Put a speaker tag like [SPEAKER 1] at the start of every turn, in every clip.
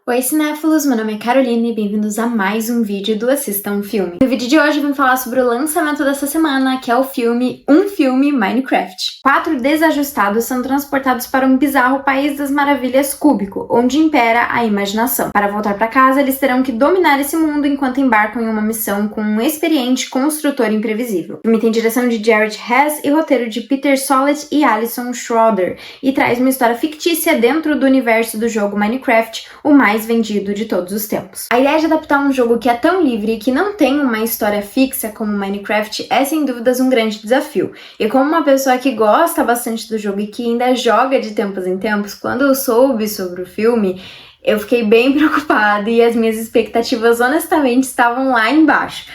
[SPEAKER 1] Oi cinéfilos, meu nome é Caroline e bem-vindos a mais um vídeo do Assista um Filme. No vídeo de hoje eu vim falar sobre o lançamento dessa semana, que é o filme Um Filme Minecraft. 4 desajustados são transportados para um bizarro país das maravilhas cúbico, onde impera a imaginação. Para voltar para casa, eles terão que dominar esse mundo enquanto embarcam em uma missão com um experiente construtor imprevisível. O filme tem direção de Jared Hess e roteiro de Peter Sollett e Alison Schroeder, e traz uma história fictícia dentro do universo do jogo Minecraft, o mais vendido de todos os tempos. A ideia de adaptar um jogo que é tão livre e que não tem uma história fixa como Minecraft é sem dúvidas um grande desafio. E como uma pessoa que gosta bastante do jogo e que ainda joga de tempos em tempos, quando eu soube sobre o filme, eu fiquei bem preocupada e as minhas expectativas honestamente estavam lá embaixo.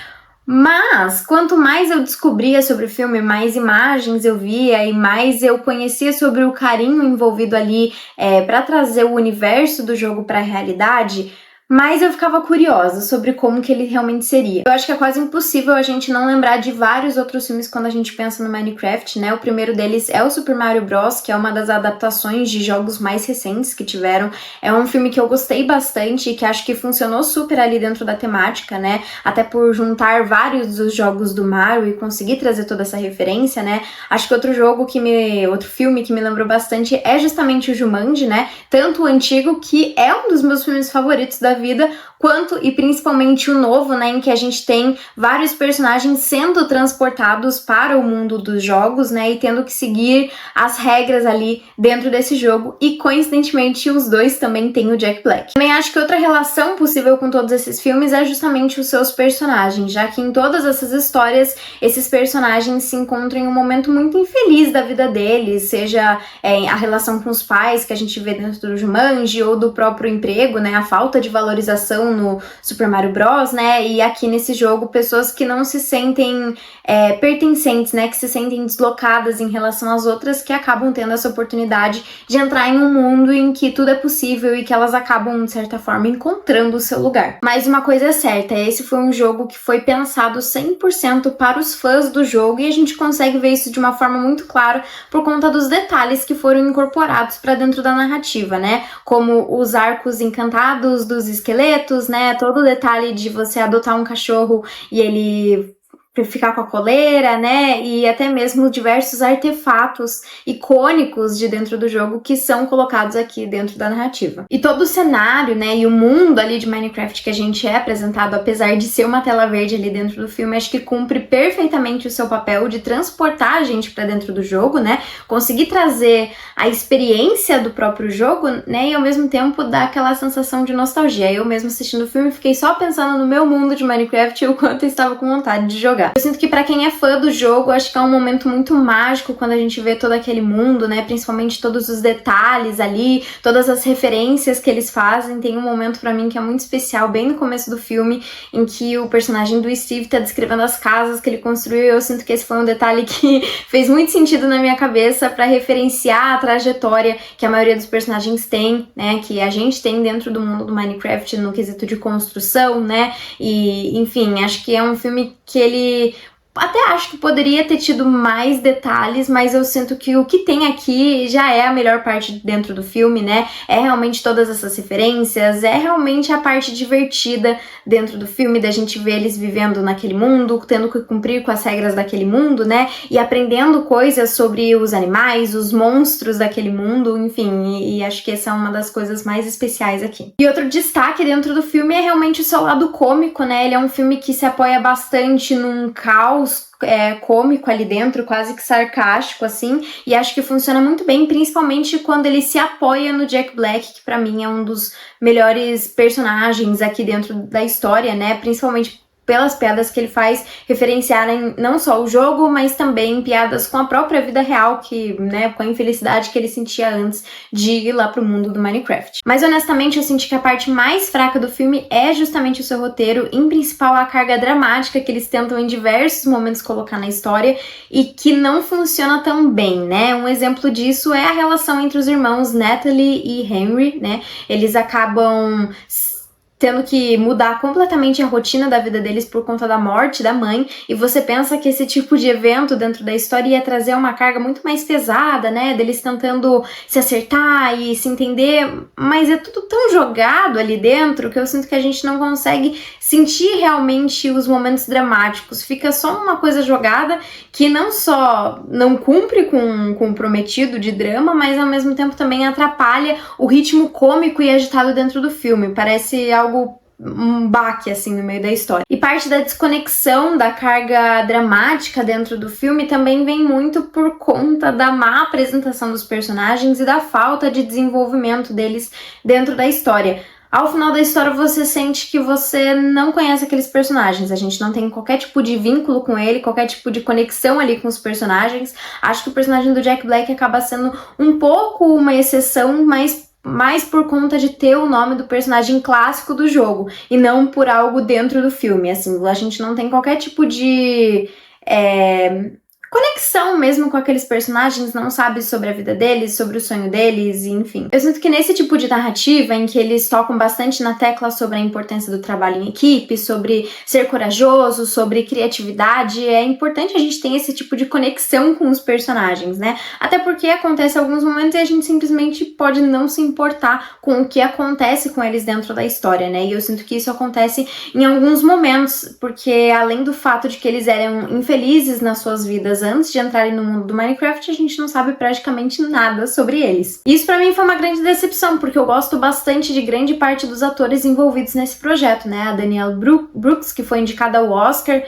[SPEAKER 1] Mas, quanto mais eu descobria sobre o filme, mais imagens eu via e mais eu conhecia sobre o carinho envolvido ali para trazer o universo do jogo para a realidade, mais eu ficava curiosa sobre como que ele realmente seria. Eu acho que é quase impossível a gente não lembrar de vários outros filmes quando a gente pensa no Minecraft, né? O primeiro deles é o Super Mario Bros., que é uma das adaptações de jogos mais recentes que tiveram. É um filme que eu gostei bastante e que acho que funcionou super ali dentro da temática, né? Até por juntar vários dos jogos do Mario e conseguir trazer toda essa referência, né? Acho que outro filme que me lembrou bastante é justamente o Jumanji, né? Tanto o antigo, que é um dos meus filmes favoritos da vida, quanto e principalmente o novo, né, em que a gente tem vários personagens sendo transportados para o mundo dos jogos, né, e tendo que seguir as regras ali dentro desse jogo, e coincidentemente os dois também têm o Jack Black. Também acho que outra relação possível com todos esses filmes é justamente os seus personagens, já que em todas essas histórias, esses personagens se encontram em um momento muito infeliz da vida deles, seja a relação com os pais que a gente vê dentro do Jumanji, ou do próprio emprego, né, a falta de valorização no Super Mario Bros, né, e aqui nesse jogo, pessoas que não se sentem pertencentes, né, que se sentem deslocadas em relação às outras, que acabam tendo essa oportunidade de entrar em um mundo em que tudo é possível e que elas acabam, de certa forma, encontrando o seu lugar. Mas uma coisa é certa, esse foi um jogo que foi pensado 100% para os fãs do jogo, e a gente consegue ver isso de uma forma muito clara por conta dos detalhes que foram incorporados para dentro da narrativa, né, como os arcos encantados dos esqueletos, né, todo o detalhe de você adotar um cachorro e ele ficar com a coleira, né, e até mesmo diversos artefatos icônicos de dentro do jogo que são colocados aqui dentro da narrativa. E todo o cenário, né, e o mundo ali de Minecraft que a gente é apresentado, apesar de ser uma tela verde ali dentro do filme, acho que cumpre perfeitamente o seu papel de transportar a gente para dentro do jogo, né, conseguir trazer a experiência do próprio jogo, né, e ao mesmo tempo dar aquela sensação de nostalgia. Eu mesmo assistindo o filme fiquei só pensando no meu mundo de Minecraft e o quanto eu estava com vontade de jogar. Eu sinto que pra quem é fã do jogo, acho que é um momento muito mágico quando a gente vê todo aquele mundo, né, principalmente todos os detalhes ali, todas as referências que eles fazem. Tem um momento pra mim que é muito especial, bem no começo do filme, em que o personagem do Steve tá descrevendo as casas que ele construiu, e eu sinto que esse foi um detalhe que fez muito sentido na minha cabeça pra referenciar a trajetória que a maioria dos personagens tem, né, que a gente tem dentro do mundo do Minecraft no quesito de construção, né, e enfim, acho que é um filme que ele até acho que poderia ter tido mais detalhes, mas eu sinto que o que tem aqui já é a melhor parte dentro do filme, né? É realmente todas essas referências, é realmente a parte divertida dentro do filme, da gente ver eles vivendo naquele mundo, tendo que cumprir com as regras daquele mundo, né? E aprendendo coisas sobre os animais, os monstros daquele mundo, enfim, e acho que essa é uma das coisas mais especiais aqui. E outro destaque dentro do filme é realmente o seu lado cômico, né? Ele é um filme que se apoia bastante num caos cômico ali dentro, quase que sarcástico, assim, e acho que funciona muito bem, principalmente quando ele se apoia no Jack Black, que pra mim é um dos melhores personagens aqui dentro da história, né, principalmente pelas piadas que ele faz referenciarem não só o jogo, mas também piadas com a própria vida real, que, né, com a infelicidade que ele sentia antes de ir lá pro mundo do Minecraft. Mas honestamente eu senti que a parte mais fraca do filme é justamente o seu roteiro, em principal a carga dramática que eles tentam em diversos momentos colocar na história e que não funciona tão bem, né? Um exemplo disso é a relação entre os irmãos Natalie e Henry, né? Eles acabam tendo que mudar completamente a rotina da vida deles por conta da morte da mãe, e você pensa que esse tipo de evento dentro da história ia trazer uma carga muito mais pesada, né, deles tentando se acertar e se entender, mas é tudo tão jogado ali dentro que eu sinto que a gente não consegue sentir realmente os momentos dramáticos, fica só uma coisa jogada que não só não cumpre com o prometido de drama, mas ao mesmo tempo também atrapalha o ritmo cômico e agitado dentro do filme, parece um baque, assim, no meio da história. E parte da desconexão da carga dramática dentro do filme também vem muito por conta da má apresentação dos personagens e da falta de desenvolvimento deles dentro da história. Ao final da história, você sente que você não conhece aqueles personagens, a gente não tem qualquer tipo de vínculo com ele, qualquer tipo de conexão ali com os personagens. Acho que o personagem do Jack Black acaba sendo um pouco uma exceção, mas mais por conta de ter o nome do personagem clássico do jogo e não por algo dentro do filme, assim, a gente não tem qualquer tipo de conexão mesmo com aqueles personagens, não sabe sobre a vida deles, sobre o sonho deles, enfim. Eu sinto que nesse tipo de narrativa, em que eles tocam bastante na tecla sobre a importância do trabalho em equipe, sobre ser corajoso, sobre criatividade, é importante a gente ter esse tipo de conexão com os personagens, né? Até porque acontece alguns momentos e a gente simplesmente pode não se importar com o que acontece com eles dentro da história, né? E eu sinto que isso acontece em alguns momentos, porque além do fato de que eles eram infelizes nas suas vidas antes de entrarem no mundo do Minecraft, a gente não sabe praticamente nada sobre eles. Isso pra mim foi uma grande decepção, porque eu gosto bastante de grande parte dos atores envolvidos nesse projeto, né? A Danielle Brooks, que foi indicada ao Oscar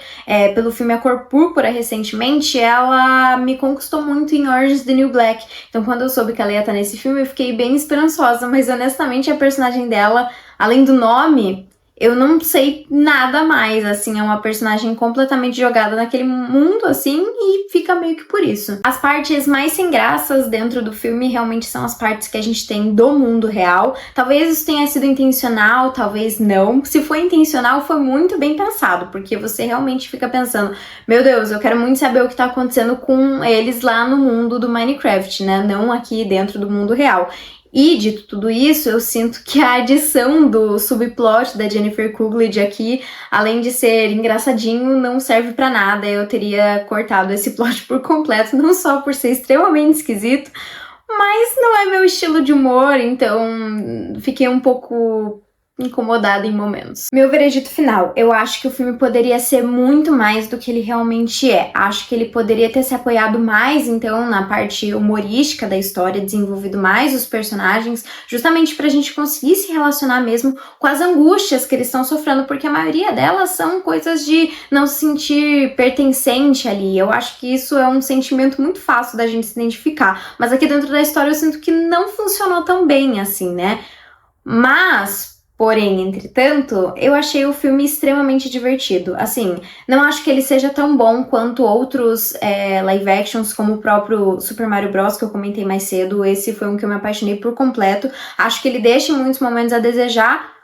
[SPEAKER 1] pelo filme A Cor Púrpura recentemente, ela me conquistou muito em Orange is the New Black. Então quando eu soube que ela ia estar nesse filme, eu fiquei bem esperançosa, mas honestamente a personagem dela, além do nome, eu não sei nada mais, assim, é uma personagem completamente jogada naquele mundo, assim, e fica meio que por isso. As partes mais sem graças dentro do filme realmente são as partes que a gente tem do mundo real. Talvez isso tenha sido intencional, talvez não. Se foi intencional, foi muito bem pensado, porque você realmente fica pensando, meu Deus, eu quero muito saber o que tá acontecendo com eles lá no mundo do Minecraft, né? Não aqui dentro do mundo real. E, dito tudo isso, eu sinto que a adição do subplot da Jennifer Coolidge aqui, além de ser engraçadinho, não serve pra nada. Eu teria cortado esse plot por completo, não só por ser extremamente esquisito, mas não é meu estilo de humor, então fiquei um pouco incomodada em momentos. Meu veredito final, eu acho que o filme poderia ser muito mais do que ele realmente é. Acho que ele poderia ter se apoiado mais, então, na parte humorística da história, desenvolvido mais os personagens, justamente pra gente conseguir se relacionar mesmo com as angústias que eles estão sofrendo, porque a maioria delas são coisas de não se sentir pertencente ali. Eu acho que isso é um sentimento muito fácil da gente se identificar, mas aqui dentro da história eu sinto que não funcionou tão bem assim, né? Porém, entretanto, eu achei o filme extremamente divertido. Assim, não acho que ele seja tão bom quanto outros live actions, como o próprio Super Mario Bros, que eu comentei mais cedo. Esse foi um que eu me apaixonei por completo. Acho que ele deixa em muitos momentos a desejar,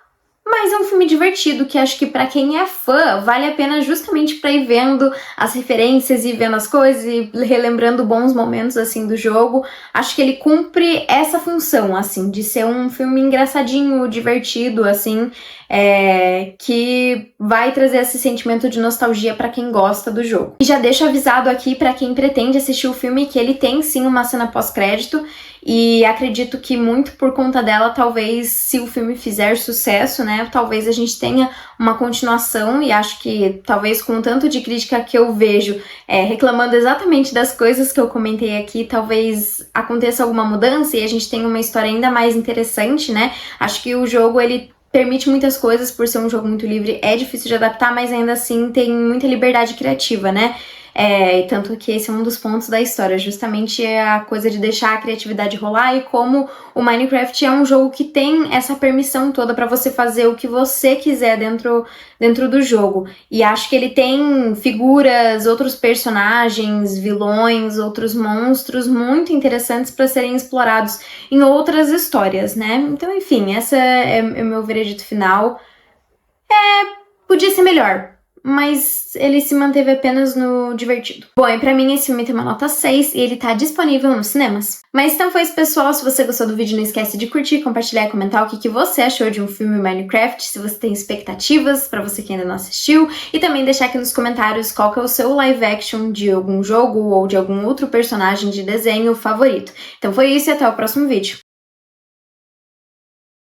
[SPEAKER 1] mas é um filme divertido que acho que pra quem é fã vale a pena justamente pra ir vendo as referências e vendo as coisas e relembrando bons momentos assim do jogo. Acho que ele cumpre essa função assim de ser um filme engraçadinho, divertido assim, que vai trazer esse sentimento de nostalgia pra quem gosta do jogo. E já deixo avisado aqui pra quem pretende assistir o filme que ele tem sim uma cena pós-crédito. E acredito que muito por conta dela, talvez, se o filme fizer sucesso, né, talvez a gente tenha uma continuação, e acho que talvez com o tanto de crítica que eu vejo reclamando exatamente das coisas que eu comentei aqui, talvez aconteça alguma mudança e a gente tenha uma história ainda mais interessante, né? Acho que o jogo, ele permite muitas coisas, por ser um jogo muito livre, é difícil de adaptar, mas ainda assim tem muita liberdade criativa, né? E tanto que esse é um dos pontos da história, justamente a coisa de deixar a criatividade rolar, e como o Minecraft é um jogo que tem essa permissão toda pra você fazer o que você quiser dentro do jogo. E acho que ele tem figuras, outros personagens, vilões, outros monstros muito interessantes pra serem explorados em outras histórias, né? Então, enfim, esse é o meu veredito final. Podia ser melhor, mas ele se manteve apenas no divertido. Bom, e pra mim esse filme tem uma nota 6 e ele tá disponível nos cinemas. Mas então foi isso, pessoal. Se você gostou do vídeo, não esquece de curtir, compartilhar e comentar o que você achou de um filme Minecraft, se você tem expectativas pra você que ainda não assistiu, e também deixar aqui nos comentários qual que é o seu live action de algum jogo ou de algum outro personagem de desenho favorito. Então foi isso e até o próximo vídeo.